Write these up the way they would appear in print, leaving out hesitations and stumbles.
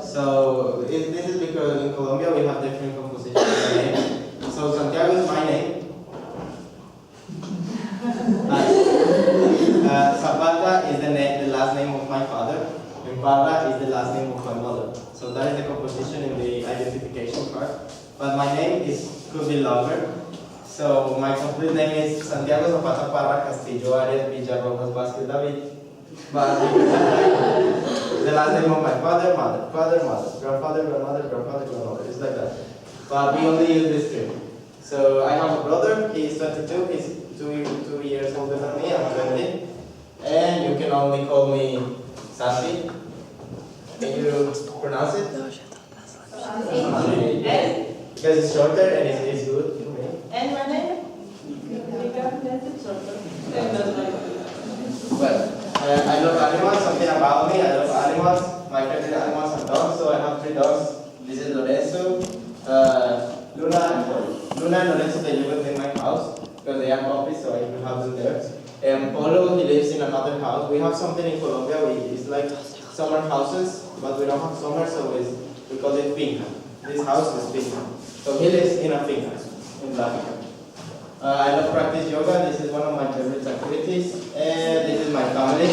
So this is because in Colombia we have different compositions of names. So Santiago is my name. Zapata is the last name of my father, and Parra is the last name of my mother. So that is the composition in the identification card. But my name could be longer. So my complete name is Santiago Zapata Parra Castillo Arias Villarrojas Vázquez David. But the last name of my father, mother, grandfather, grandmother, grandfather, grandmother. It's like that. But we only use this three. So I have a brother. He's 22. He's two years older than me. I'm 20. And you can only call me Santi. Can you pronounce it? Because it's shorter and it's good for me. And my name? Well, I love animals. Something about me. I love animals. My favorite animals are dogs. So I have 3 dogs. This is Lorenzo, Luna, and Polo. Luna and Lorenzo, they live in my house because they are puppies, so I will have them there. And Polo, he lives in another house. We have something in Colombia. It's like summer houses, but we don't have summer, so we call it finca. This house is finca. So he lives in a finca in Africa. I love practice yoga. This is one of my favorite activities, and this is my family.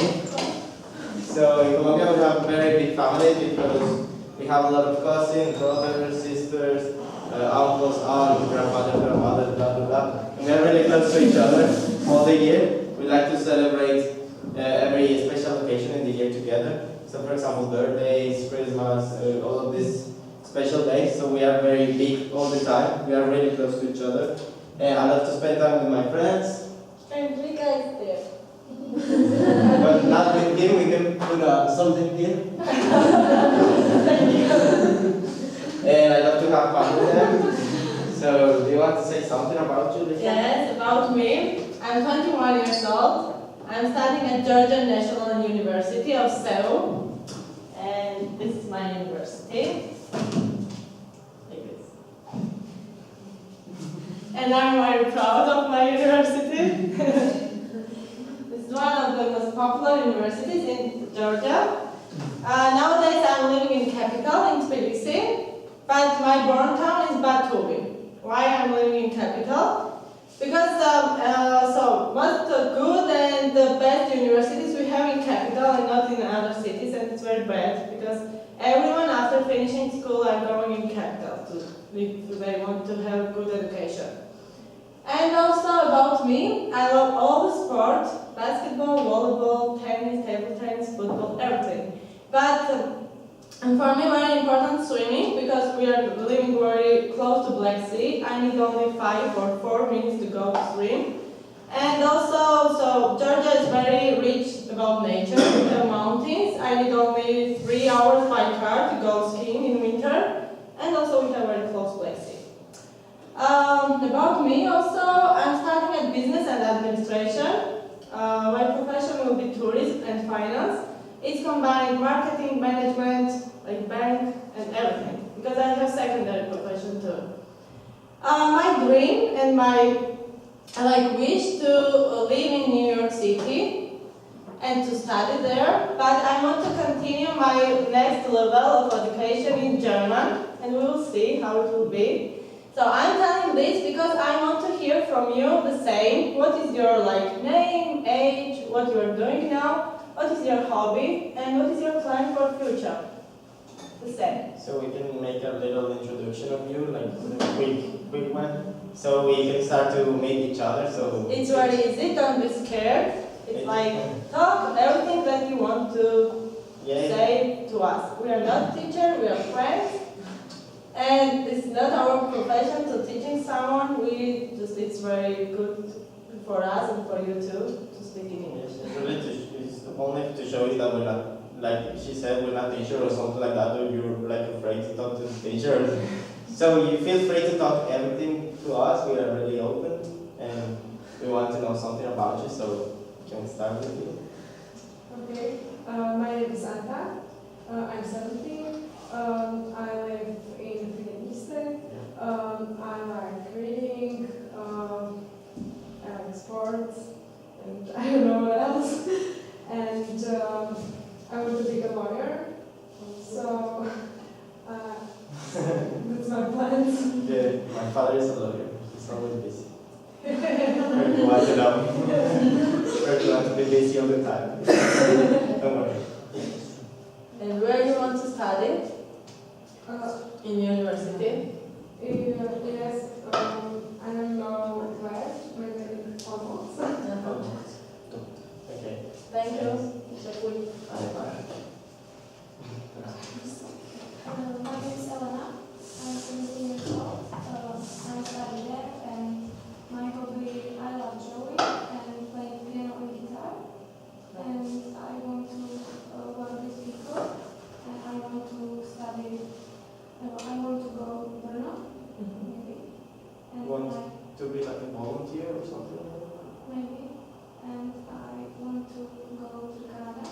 So in Colombia we have a very big family because we have a lot of cousins, brothers, sisters, uncles, aunts, grandfather, grandmother, blah blah blah. And we are really close to each other all the year. We like to celebrate every special occasion in the year together. So for example, birthdays, Christmas, all of these special days. So we are very big all the time. We are really close to each other. And I love to spend time with my friends. And we guys there. But not with him, we can put something here. And I love to have fun with them. So do you want to say something about you? Yes, about me. I'm 21 years old. I'm studying at Georgia National University of Seoul. And this is my university. Like this. And I'm very proud of my university. This is one of the most popular universities in Georgia. Nowadays I'm living in capital, in Tbilisi, but my born town is Batumi. Why I'm living in capital? Because so most good and the best universities we have in capital and not in other cities, and it's very bad because everyone after finishing school are going in capital if they want to have good education. And also about me, I love all the sports: basketball, volleyball, tennis, table tennis, football, everything. But and for me, very important swimming because we are living very close to Black Sea. I need only 5 or 4 minutes to go to swim. And also, so Georgia is very rich about nature. We have mountains. I need only 3 hours by car to go skiing in winter. And also, we have very close Black Sea. About me also, I'm studying at business and administration. My profession will be tourism and finance. It's combining marketing, management, like bank and everything, because I have secondary profession too. My dream and my wish to live in New York City and to study there, but I want to continue my next level of education in German, and we will see how it will be. So I'm telling this because I want to hear from you the same. What is your name, age, what you are doing now? What is your hobby and what is your plan for future? The same. So we can make a little introduction of you, like a quick one. So we can start to meet each other. So it's very easy, don't be scared. It's like talk everything that you want to say to us. We are not teachers, we are friends. And it's not our profession to teaching someone. It's very good for us and for you too to speak in English. It's only to show you that we're not, like she said, we're not teacher or something like that, or you're afraid to talk to the teacher. So you feel free to talk everything to us. We are really open and we want to know something about you. So can we start with you? Okay, my name is Anna. I'm 17. I live in Prednaska. I like reading. I like sports, and I don't know what else. And I want to be a lawyer. So My father is a lawyer. He's always busy. Or you want to know? Or you want to be busy all the time? Don't worry. And where you want to study? In university? Yes, I don't know where, maybe almost. Okay. Thank you. Dziękuję. My name is Elena. I'm 17 years old. I'm studying there, and my hobby, I love drawing and playing piano and guitar. And I want to work with people, and I want to study. I want to go to Brno, maybe. And Want to be like a volunteer or something? maybe. And I want to go to Canada.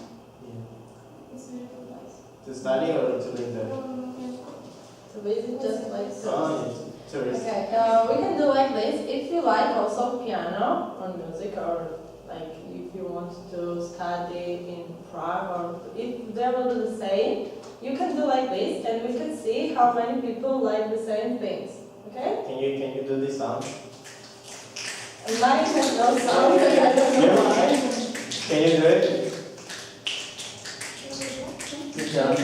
Yeah. It's a beautiful place. To study or to live there? So basically just like so. Oh, yes. Tourist. Okay, we can do like this. If you like also piano or music, or like if you want to study in Prague, or if they will do the same, you can do like this, and we can see how many people like the same things. Okay? Can you do this sound? And mine has no sound. I don't know why. Can you do it? Good job.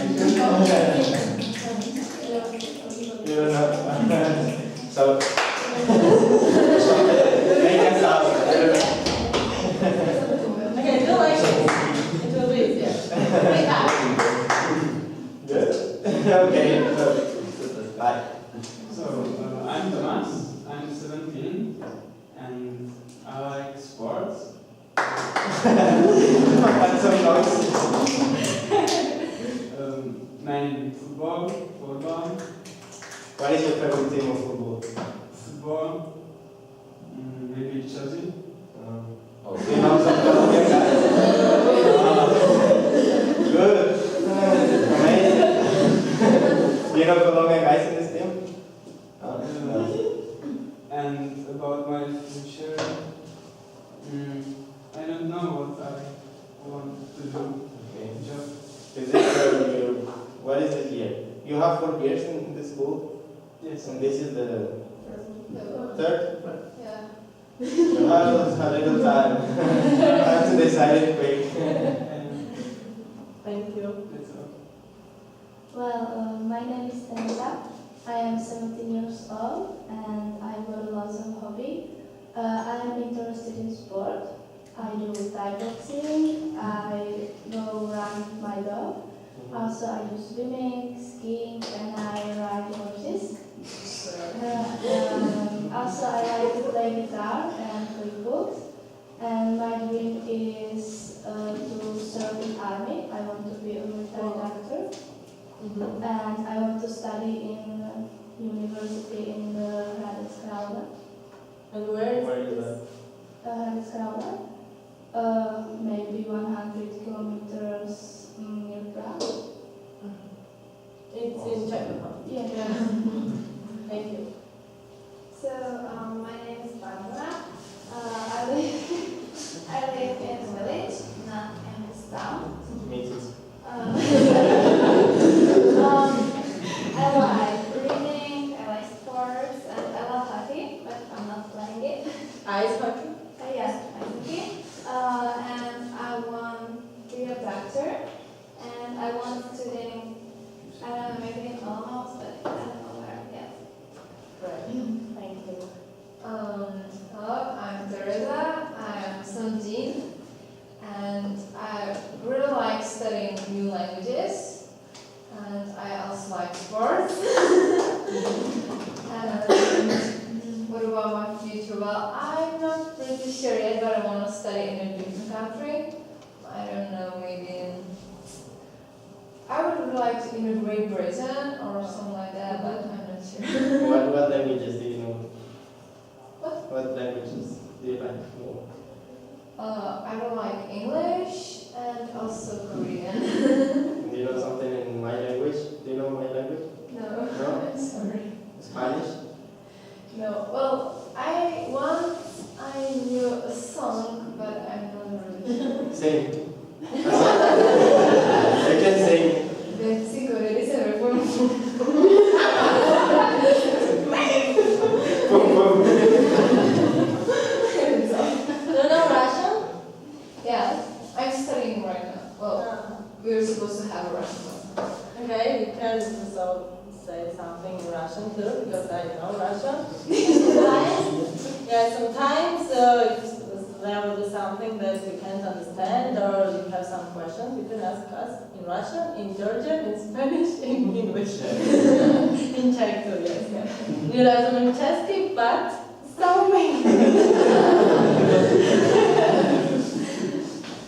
You don't know. So make a sound. Okay, do like this. It will be easier. Like that. Good. Okay. So, bye. So, I'm Tomas, I'm 17, and I like sports. That's so nice. Mainly football. What is your favorite team of football? Football, maybe Chelsea. Do you know some Colombian guys? Good. Amazing. Do you know Colombian guys in this team? And about my future, I don't know what I want to do. Okay. Job. Is it what is it here? You have 4 years in this school, Yes. and this is the third? Yeah. You have a little time. I have to decide it quick. Thank you. That's all. Well, my name is Teresa. I am 17 years old and I got lots of hobby. I am interested in sport. I do Thai boxing, I go run with my dog. Also I do swimming, skiing, and I ride horses. Also I like to play guitar and read books. And my dream is to serve in army. I want to be a military doctor. And I want to study in university in Prednaska. And where Where is you this? live? Maybe 100 kilometers near Prague. It's in Czech Republic. Yeah. Thank you. So my name is Barbara. I live in a village, not in this town. Me too. I like reading, I like sports, and I love hockey, but I'm not playing it. Ice hockey? Yes, hockey. And I want to be a doctor, and I want to study, I don't know, maybe in almost, but I don't know where yet. Great. Thank you. Hello, I'm Teresa. I am 17 and I really like studying new languages and I also like sports. And what about my future? Well, I'm not pretty sure yet, but I want to study in a different country. I don't know, maybe in... I would really like to immigrate Britain or something like that, but I'm not sure. What languages do you know? What? What languages do you like more? I don't like English and also Korean. Do you know something in my language? Do you know my language? No, No? sorry. Spanish? No, well, I knew a song, but I'm not really sure. Sing. You can sing. Del 5 de diciembre fue Okay, you can also say something in Russian too, because I know Russian. Yeah, sometimes if there will be something that you can't understand or you have some questions, you can ask us in Russian, in Georgian, in Spanish, in English. In Czech too, yes. Nie rozumiem czeski, but something.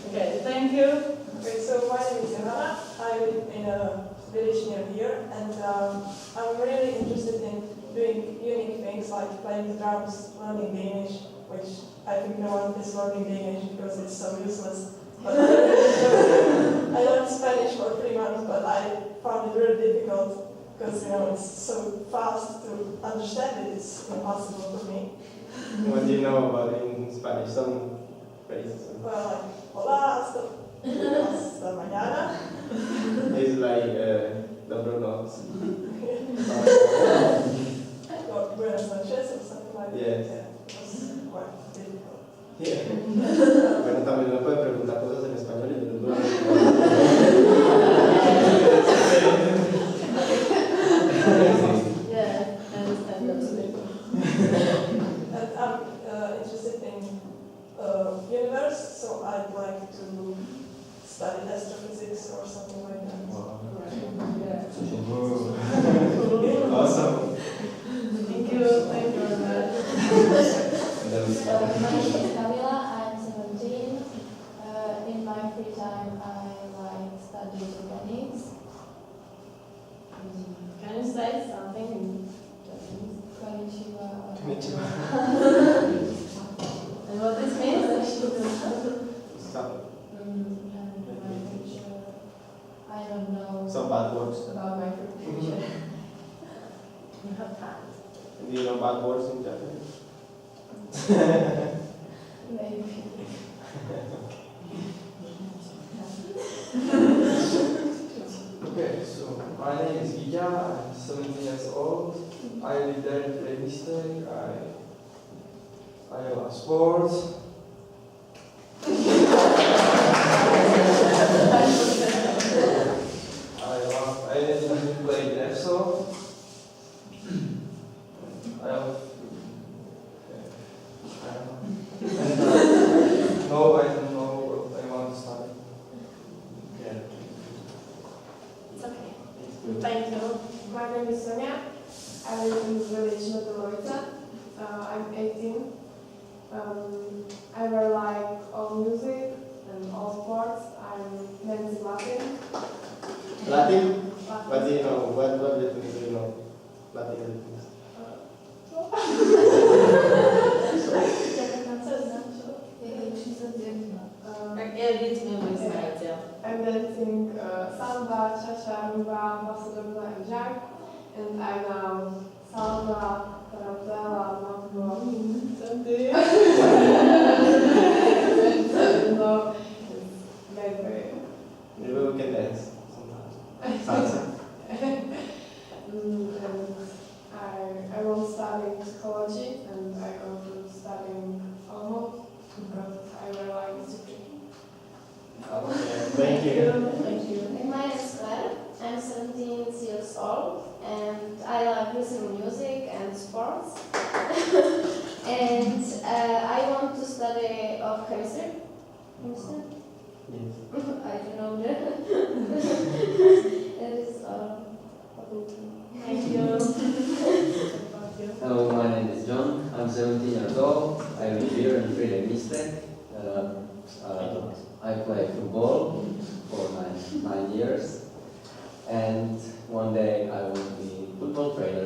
Okay, thank you. Okay, so my name is Johanna. I live in a village near here, and I'm really interested in doing unique things like playing the drums, learning Danish, which I think no one is learning Danish because it's so useless. But I learned Spanish for 3 months, but I found it really difficult because it's so fast to understand it. It's impossible for me. What do you know about in Spanish? Some phrases. Well, like hola, hasta mañana. It's like dobro noc. Or buenas noches or something like that. Yes. Yeah, it was quite difficult. Yeah. Bueno, también me puede preguntar cosas en español y yo les voy a Yeah, I understand absolutely. And I'm interested in universe, so I'd like to study astrophysics or something like that. Yeah. Awesome. Thank you very much. My name is Camila, I'm 17. In my free time, I like studying Japanese. Can you say something in Japanese? Konnichiwa. And what this means? Some And my future, I don't know bad words. about my future. You have time. Do you know bad words in Japanese? Maybe. Okay, so my name is Ija, I'm 17 years old. I live there in Prednaska. I love sports. I play airsoft. I love. No, I don't know what I want to study. Yeah. It's okay. It's good. Thank you. My name is Sonia. I live in the village Notolovica. I'm 18. I really like all music and all sports. I'm Nancy Latin. Latin? What do you know? What Latin do you know? Latin rhythms. Jakie rytmy wy znacie? I'm dancing samba, cha-cha, rumba, bossa nova, and jack. And I know salsa, tarantella, mambo. Something. Maybe. Maybe we can dance sometimes. Salsa. And I will study psychology, and I go to studying almost because I really like history. Okay, thank you. Thank you. My name is Claire. I'm 17 years old and I like listening music and sports. And I want to study of chemistry. Chemistry? Yes. I don't know that. That is all. Thank you. Hello, my name is John. I'm 17 years old. I live here in Prednaska. I play football for 9 years, and one day I will be football trainer.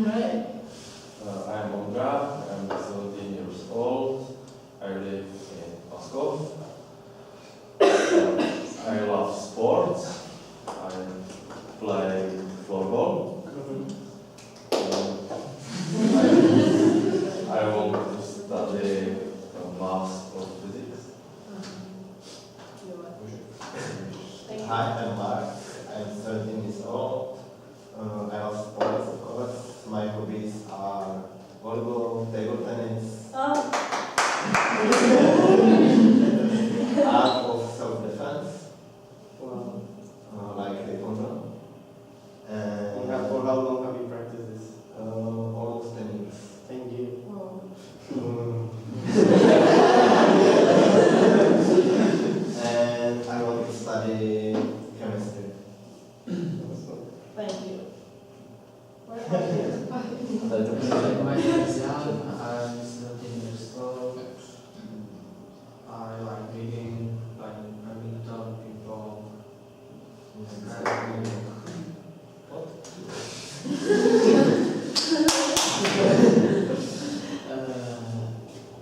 Right. I'm Ondra, I'm 17 years old, I live in Moscow. I love sports, I play floorball. I want to study maths or physics. Thank you. Hi, I'm Mark. I'm 13 years old. I love sports, of course. My hobbies are volleyball, table tennis, Oh, art of self-defense,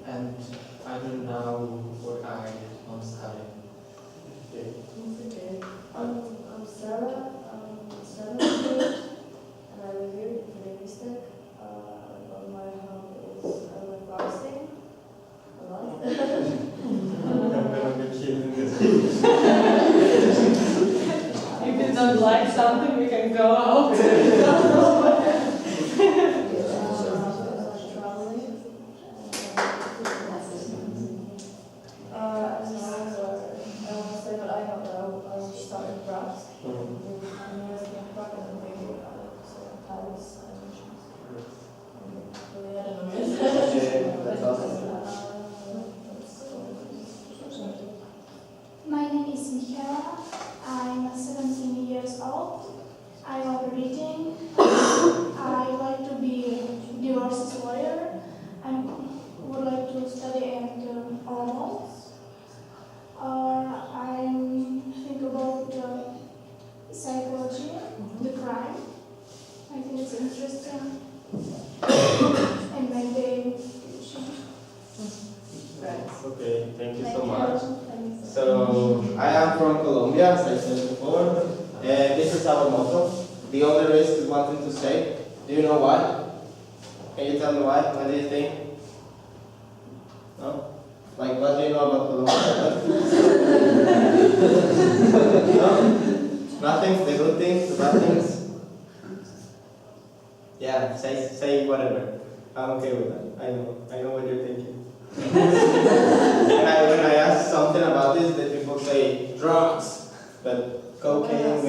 And I don't know where I am studying. Okay. I'm Sarah. I'm 17, and I live here in Prednaska. My hobby is I like boxing a lot. I'm gonna be killed in this. If you don't like something, we can go out. Traveling. I want to say that I have started crafts. I'm using a craft and maybe tiles and really, I don't know. Okay, that's awesome. My name is Michaela. I'm 17 years old. I love reading. I like to be a divorce lawyer. I would like to study at almost. I think about psychology, the crime. I think it's interesting. And maybe Okay, thank you so much. So, I am from Colombia, as I said before, and this is our motto. The only risk is one thing to say. Do you know why? Can you tell me why? What do you think? No? Like, what do you know about Colombia? No? Nothing? The good things, the bad things? Yeah, say whatever. I'm okay with that. I know what you're thinking. And when I ask something about this, then people say drugs, but cocaine,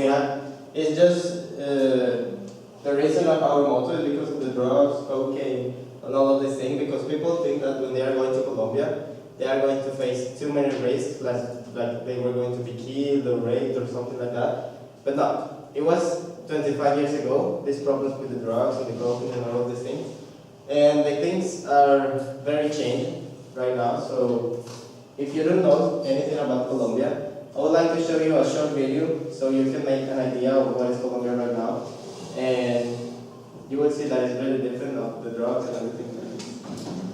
it's just the reason of our motto is because of the drugs, cocaine, and all of these things. Because people think that when they are going to Colombia, they are going to face too many risks, like they were going to be killed or raped or something like that. But no, it was 25 years ago. These problems with the drugs and the cocaine and all of these things, and the things are very changed right now. So if you don't know anything about Colombia, I would like to show you a short video so you can make an idea of what is Colombia right now, and you will see that it's very different of the drugs and everything.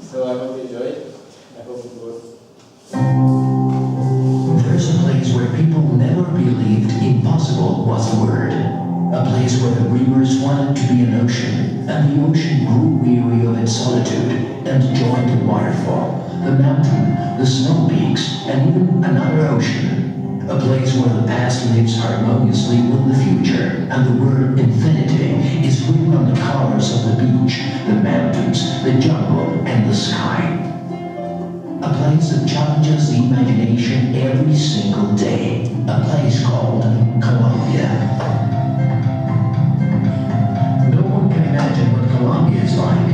So I hope you enjoy it. I hope it works. There's a place where people never believed impossible was a word. A place where the rivers wanted to be an ocean, and the ocean grew weary of its solitude and joined the waterfall, the mountain, the snow peaks, and even another ocean. A place where the past lives harmoniously with the future, and the word infinity is written on the colors of the beach, the mountains, the jungle, and the sky. A place that challenges the imagination every single day. A place called Colombia. No one can imagine what Colombia is like.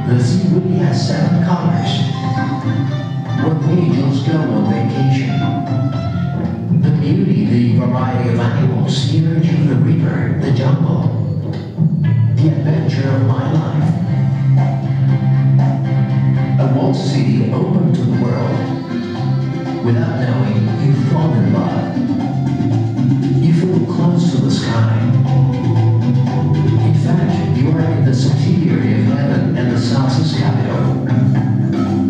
The sea really has 7 colors. Where the angels go on vacation. The beauty, the variety of animals, the energy of the river, the jungle. The adventure of my life. A walled city open to the world. Without knowing, you fall in love. You feel close to the sky. In fact, you are in the subsidiary of heaven and the South's capital.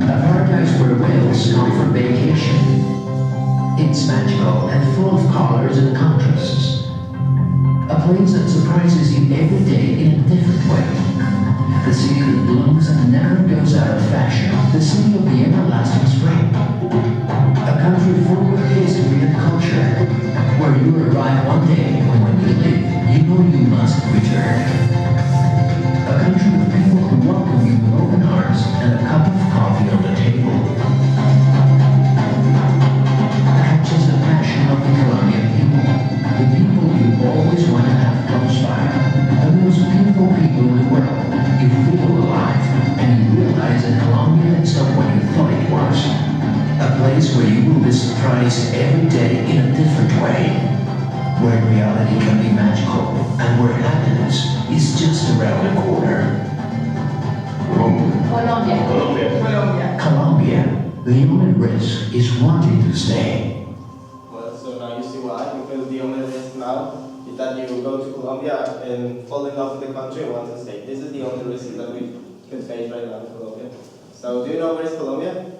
A paradise where whales come for vacation. It's magical and full of colors and contrasts. A place that surprises you every day in a different way. The city that blooms and never goes out of fashion. The city of the everlasting spring. A country full of history and culture. Where you arrive one day and when you leave, you know you must return. A country with people who welcome you with open arms and a cup of coffee on the table. Catches the passion of the Colombian people. The people you always want to have close by. The most beautiful people in the world. You feel alive, and you realize that Colombia is not what you thought it was. A place where you will be surprised every day in a different way. Where reality can be magical, and where happiness is just around the corner. Colombia. Colombia. the only risk is wanting to stay. Well, so now you see why, because the only risk now is that you go to Colombia and fall in love with the country and want to stay. This is the only risk that we can face right now in Colombia. So do you know where is Colombia?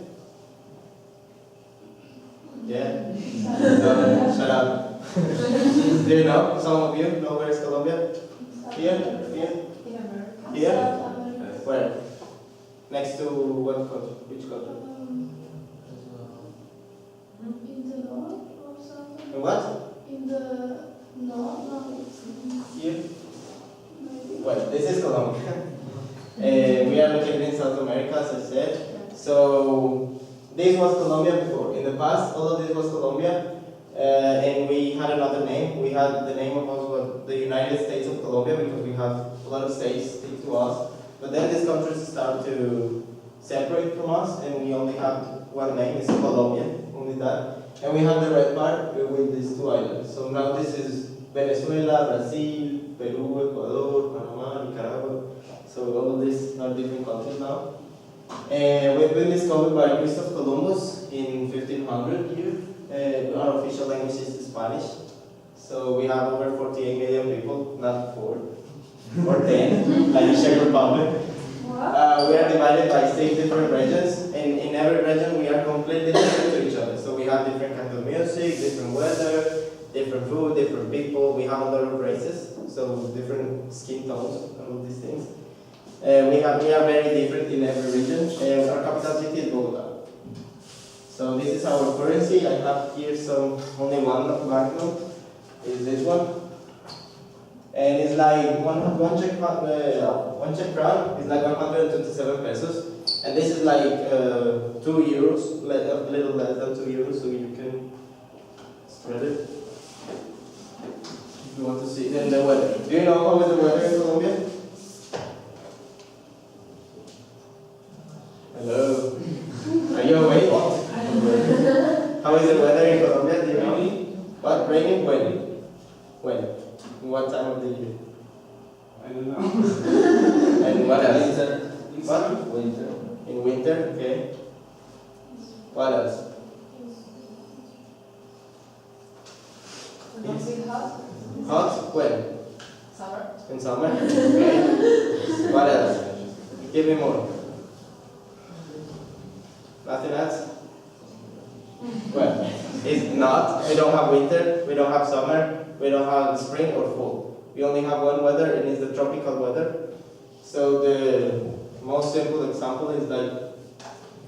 Yeah? Shut up. Do you know? Some of you know where is Colombia? Here? Here? Here? Where? Next to what country? Which country? In the north or something? In what? In the north, no, it's Here? maybe. Well, this is Colombia. We are located in South America, as I said. So this was Colombia before. In the past, all of this was Colombia, and we had another name. We had the name of us was the United States of Colombia because we have a lot of states stick to us. But then these countries start to separate from us, and we only have one name. It's Colombia, only that. And we have the red part with these two islands. So now this is Venezuela, Brazil, Peru, Ecuador, Panama, Nicaragua. So all of these are different countries now. We've been discovered by Christopher Columbus in 1500 year. Our official language is Spanish. So we have over 48 million people, not 4 or 10, like the Czech Republic. We are divided by 6 different regions, and in every region we are completely different to each other. So we have different kinds of music, different weather, different food, different people. We have a lot of races, so different skin tones, all of these things. We are very different in every region. Our capital city is Bogota. So this is our currency. I have here only one banknote. Is this one? And it's like one Czech crown is like 127 pesos, and this is like 2 euros, a little less than 2 euros, so you can spread it if you want to see. Then the weather. Do you know how is the weather in Colombia? Hello. Are you awake? How is the weather in Colombia? Do you know? What? Raining? When? When? What time of the year? I don't know. And what else? Winter. What? Winter. In winter, okay. What else? Not too hot. Hot? When? Summer. In summer? Okay. What else? Give me more. Nothing else? Well, it's not. We don't have winter, we don't have summer, we don't have spring or fall. We only have one weather, and it's the tropical weather. So the most simple example is like,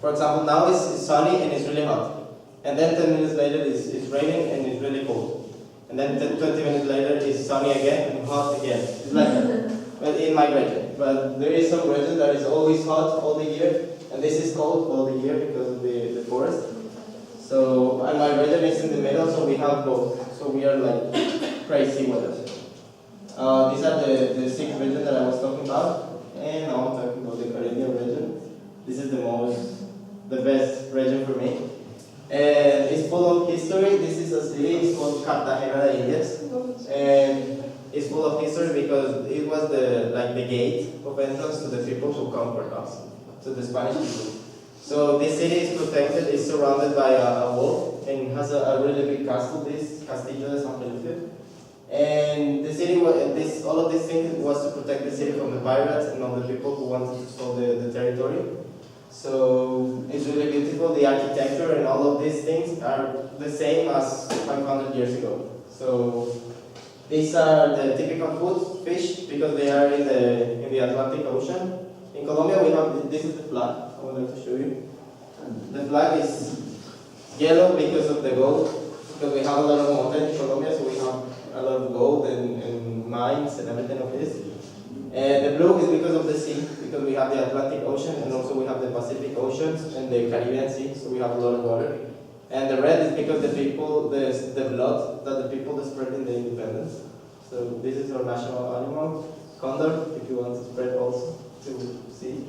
for example, now it's sunny and it's really hot. And then 10 minutes later it's raining and it's really cold. And then 20 minutes later it's sunny again and hot again. It's like that. But in my region. But there is some region that is always hot all the year, and this is cold all the year because of the forest. So, and my region is in the middle, so we have both. So we are like crazy weather. These are the 6 regions that I was talking about, and now I'm talking about the Caribbean region. This is the best region for me. And it's full of history. This is a city, it's called Cartagena de Indias. And it's full of history because it was the gate of entrance to the people who conquered us, to the Spanish people. So this city is protected, it's surrounded by a wall, and has a really big castle, this Castillo de San Felipe. And the city, all of these things was to protect the city from the pirates and all the people who wanted to stole the territory. So it's really beautiful. The architecture and all of these things are the same as 500 years ago. So these are the typical food, fish, because they are in the Atlantic Ocean. In Colombia, we have this is the flag. I would like to show you. The flag is yellow because of the gold, because we have a lot of mountains in Colombia, so we have a lot of gold and mines and everything of this. And the blue is because of the sea, because we have the Atlantic Ocean, and also we have the Pacific Oceans and the Caribbean Sea, so we have a lot of water. And the red is because the people, the blood that the people spread in the independence. So this is our national animal, condor, if you want to spread also to see.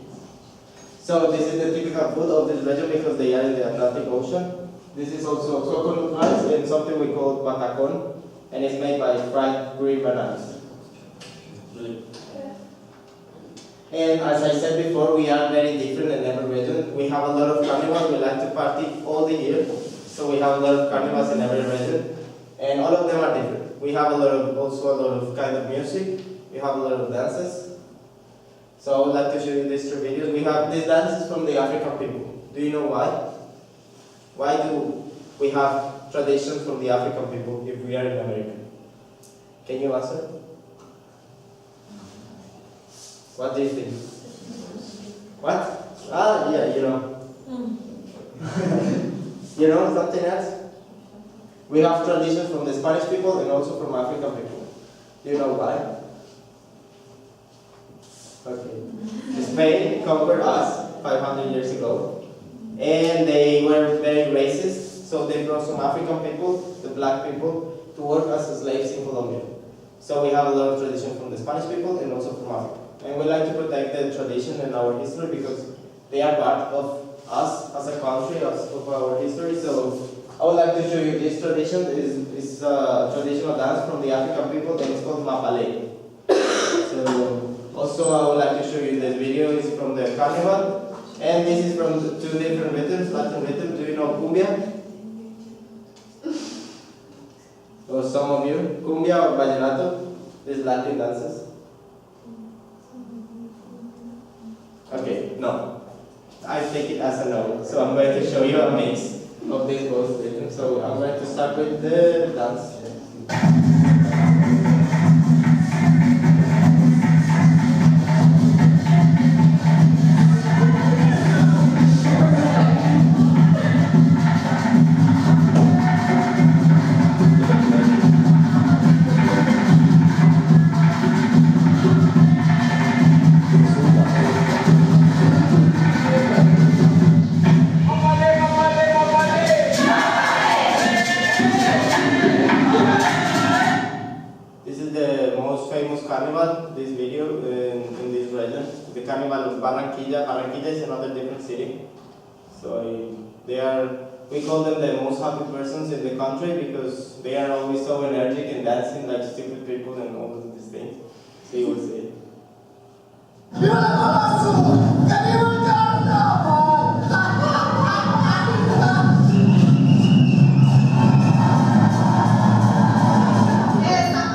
So this is the typical food of this region because they are in the Atlantic Ocean. This is also coconut rice and something we call patacon, and it's made by fried green bananas. And as I said before, we are very different in every region. We have a lot of carnivals. We like to party all the year. So we have a lot of carnivals in every region. And all of them are different. We have also a lot of kind of music. We have a lot of dances. So I would like to show you these 3 videos. We have these dances from the African people. Do you know why? Why do we have traditions from the African people if we are in America? Can you answer? What do you think? What? Ah, yeah, you know. You know something else? We have traditions from the Spanish people and also from African people. Do you know why? Okay. Spain conquered us 500 years ago, and they were very racist, so they brought some African people, the black people, to work as slaves in Colombia. So we have a lot of tradition from the Spanish people and also from Africa. And we like to protect the tradition and our history because they are part of us as a country, of our history. So I would like to show you this tradition. It's a traditional dance from the African people, and it's called Mapale. So also I would like to show you this video. It's from the carnival, and this is from 2 different rhythms, Latin rhythm. Do you know cumbia? Or some of you, cumbia or vallenato, these Latin dances. Okay, no. I take it as a no. So I'm going to show you a mix of these both rhythms. So I'm going to start with the dance. Carnival, this video in this region, the carnival of Barranquilla. Barranquilla is another different city. So we call them the most happy persons in the country because they are always so energetic and dancing like stupid people and all of these things. So you will see.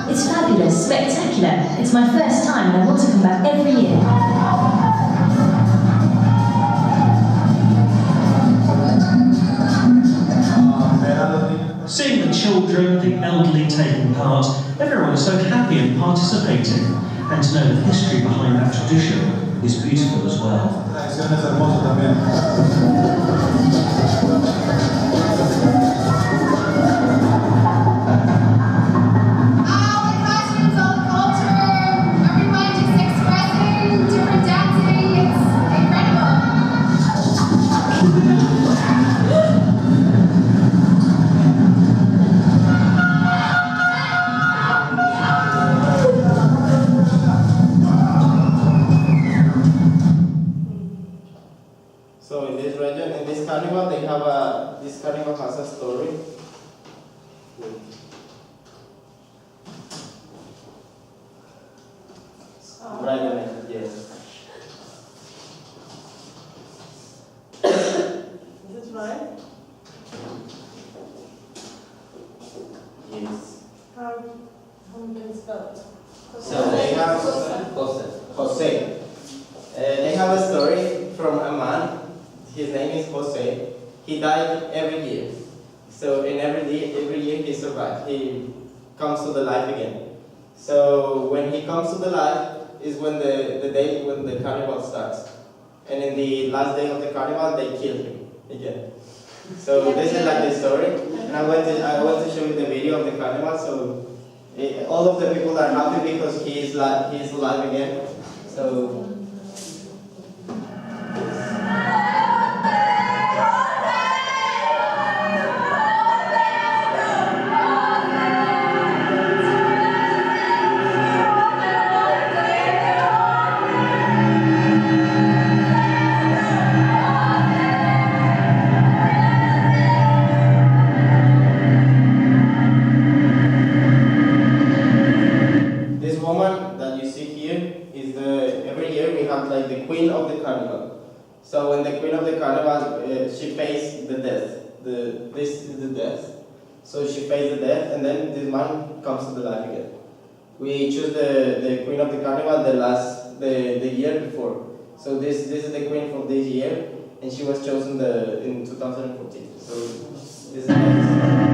It's fabulous, spectacular. It's my first time and I want to come back every year. Seeing the children, the elderly taking part, everyone is so happy and participating. And to know the history behind that tradition is beautiful as well. So in this region, in this carnival, this carnival has a story. Right on it, yes. Is it right? Yes. How we can spell it? So they have Jose. They have a story from a man. His name is Jose. He died every year. So in every year he survived. He comes to the life again. So when he comes to the life is when the day when the carnival starts. And in the last day of the carnival they kill him again. So this is like the story. And I want to show you the video of the carnival. So all of the people are happy because he is alive again. So every year she faced the death. This is the death. So she faced the death, and then this man comes to the life again. We choose the queen of the carnival the year before. So this is the queen for this year, and she was chosen in 2014. So this is the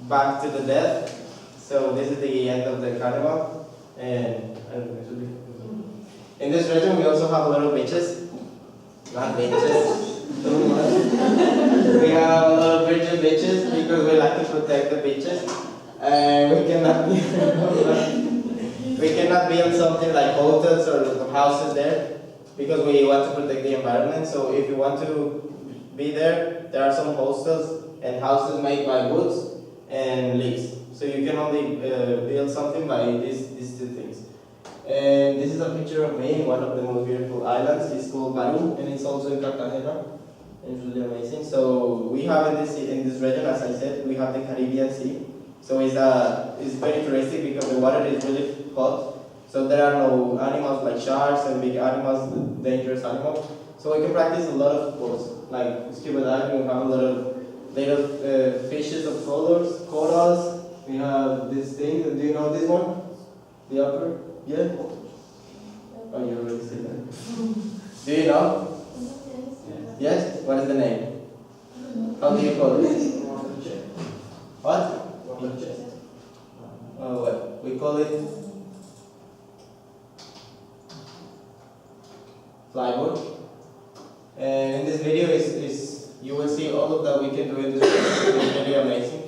back to the death. So this is the end of the carnival, and in this region we also have a lot of beaches. Not beaches. We have a lot of virgin beaches because we like to protect the beaches, and we cannot build something like hotels or houses there because we want to protect the environment. So if you want to be there, there are some hostels and houses made by woods and leaves. So you can only build something by these two things. And this is a picture of me in one of the most beautiful islands. It's called Baru, and it's also in Cartagena. It's really amazing. So we have in this region, as I said, we have the Caribbean Sea. So it's very touristic because the water is really hot. So there are no animals like sharks and big animals, dangerous animals. So we can practice a lot of sports, like scuba diving. We have a lot of little fishes of colors, corals. We have this thing. Do you know this one? The upper? Yeah? Oh, you already said that. Do you know? Yes? What is the name? How do you call it? What? Oh, what? We call it flyboard. And in this video is you will see all of that we can do in this video. It's really amazing.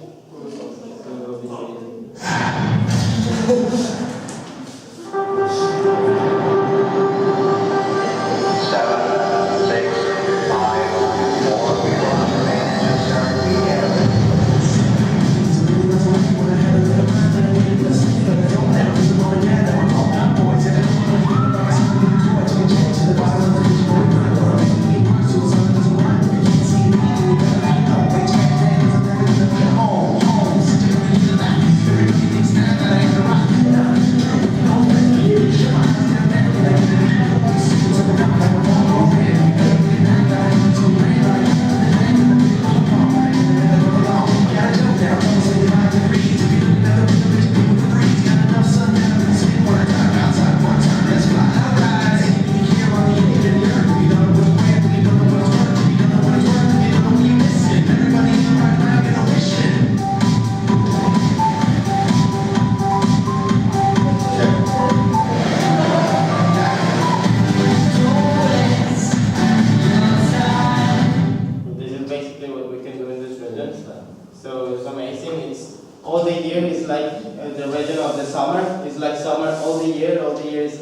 Come on.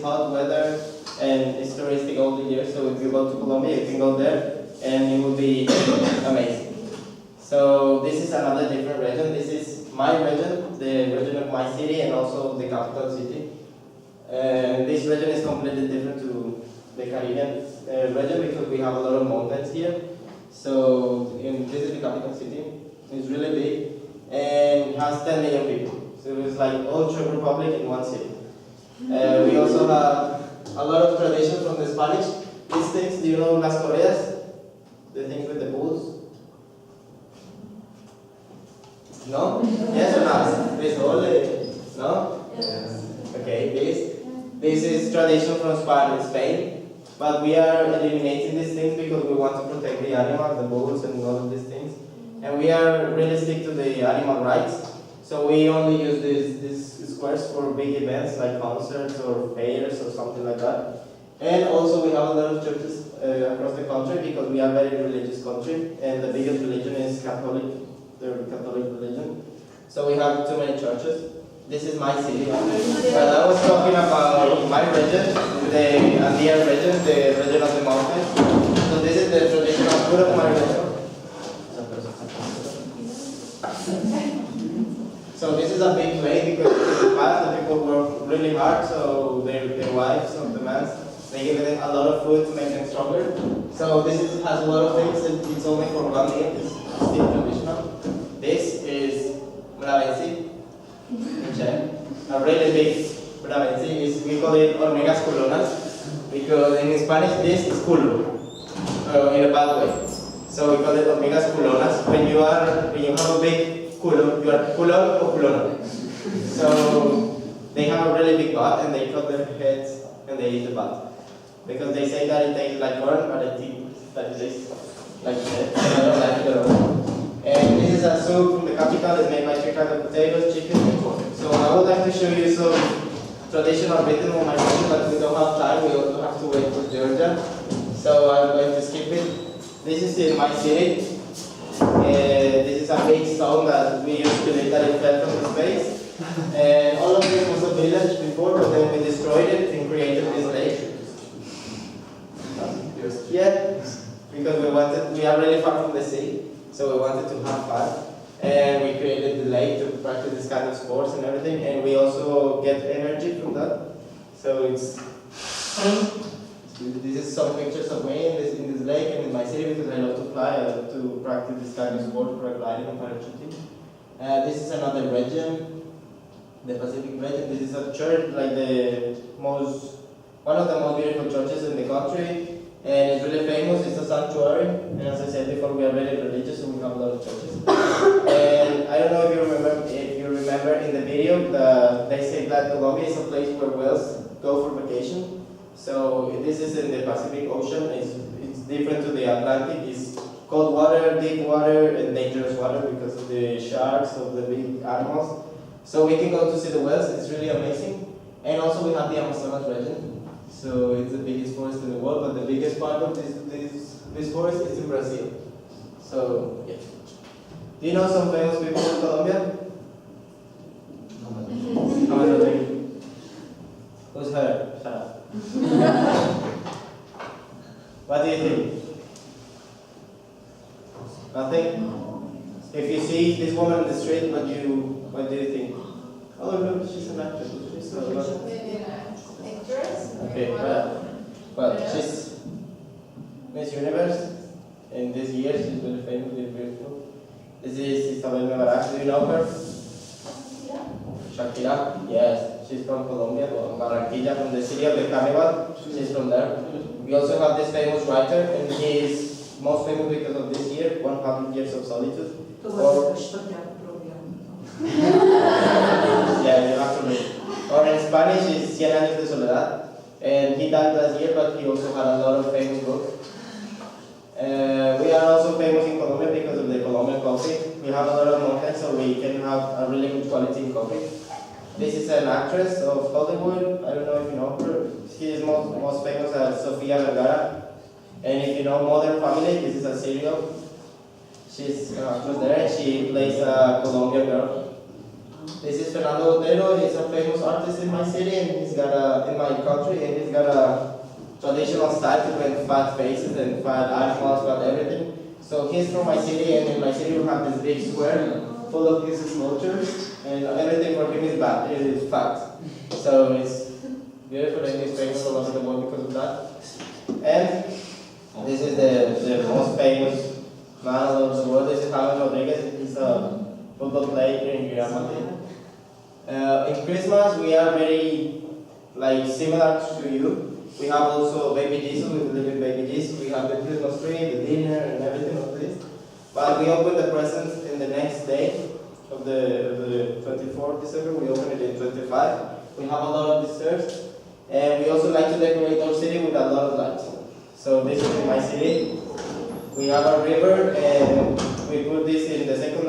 hot weather and it's touristic all the year. So if you go to Colombia, you can go there and it will be amazing. So this is another different region. This is my region, the region of my city, and also the capital city. This region is completely different to the Caribbean region because we have a lot of mountains here. So this is the capital city. It's really big and has 10 million people. So it's like all Czech Republic in one city. We also have a lot of tradition from the Spanish. These things, do you know las corridas? The things with the bulls? No? Yes or no? This whole, no? Yes. Okay, this is tradition from Spain, but we are eliminating these things because we want to protect the animals, the bulls and all of these things. And we are really stick to the animal rights. So we only use these squares for big events like concerts or fairs or something like that. And also we have a lot of churches across the country because we are a very religious country and the biggest religion is Catholic, the Catholic religion. So we have too many churches. This is my city. But I was talking about my region, the Andean region, the region of the mountains. So this is the traditional food of my region. So this is a big plate because in the past the people work really hard, so their wives of the men, they give them a lot of food to make them stronger. So this has a lot of things and it's only for 1 meal, it's still traditional. This is bravensi, a really big bravensi. We call it hormigas culonas because in Spanish this is culo, in a bad way. So we call it hormigas culonas. When you have a big culo, you are culon or culona. So they have a really big butt and they cut their heads and they eat the butt. Because they say that it tastes like corn, but I think that it tastes like shit. I don't like it at all. And this is a soup from the capital. It's made by 3 kinds of potatoes, chicken, and pork. So I would like to show you some traditional rhythm of my country, but we don't have time. We also have to wait for Georgia. So I'm going to skip it. This is in my city. This is a big stone that we used to believe that it fell from the space. And all of this was a village before, but then we destroyed it and created this lake. Yeah, because we are really far from the sea, so we wanted to have fun. And we created the lake to practice this kind of sports and everything, and we also get energy from that. So this is some pictures of me in this lake and in my city because I love to fly. I love to practice this kind of sport, paragliding and parachuting. This is another region, the Pacific region. This is a church, like one of the most beautiful churches in the country. And it's really famous, it's a sanctuary. And as I said before, we are very religious, so we have a lot of churches. And I don't know if you remember in the video, they say that Colombia is a place where whales go for vacation. So this is in the Pacific Ocean. It's different to the Atlantic. It's cold water, deep water, and dangerous water because of the sharks, of the big animals. So we can go to see the whales. It's really amazing. And also we have the Amazonas region. So it's the biggest forest in the world, but the biggest part of this forest is in Brazil. So yeah. Do you know some famous people in Colombia? Who's her? Shut up. What do you think? Nothing? If you see this woman in the street, what do you think? Oh look, she's an actress. She's so Maybe an actress? Okay, well, she's Miss Universe. In this year, she's really famous, really beautiful. This is Isabel Mebarak. Do you know her? Shakira? Yes, she's from Colombia, Barranquilla, from the city of the Carnival. She's from there. We also have this famous writer, and he is most famous because of this year, 100 Years of Solitude. Yeah, you have to read. Or in Spanish, it's 100 Años de Soledad. And he died last year, but he also had a lot of famous books. We are also famous in Colombia because of the Colombian coffee. We have a lot of mountains, so we can have a really good quality in coffee. This is an actress of Hollywood. I don't know if you know her. She is most famous as Sofia Vergara. And if you know Modern Family, this is a serial. She's an actress there, and she plays a Colombian girl. This is Fernando Otero. He's a famous artist in my city, and he's got in my country, and he's got a traditional style to paint fat faces and fat animals, fat everything. So he's from my city, and in my city we have this big square full of his sculptures, and everything for him is bad. It is fat. So it's beautiful, and he's famous all over the world because of that. And this is the most famous man all over the world. This is James Rodriguez. He's a football player here in Real Madrid. In Christmas, we are very similar to you. We have also baby Jesus. We believe in baby Jesus. We have the Christmas tree, the dinner, and everything of this. But we open the presents in the next day of the 24th December. We open it in 25. We have a lot of desserts, and we also like to decorate our city with a lot of lights. So this is in my city. We have a river, and we put this in the second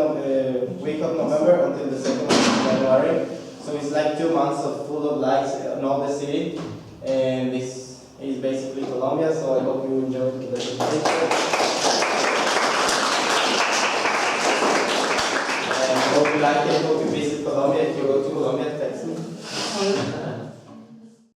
week of November until the 2nd of January. So it's like 2 months of full of lights in all the city. And this is basically Colombia, so I hope you enjoy the presentation. And I hope you like it, hope you visit Colombia if you go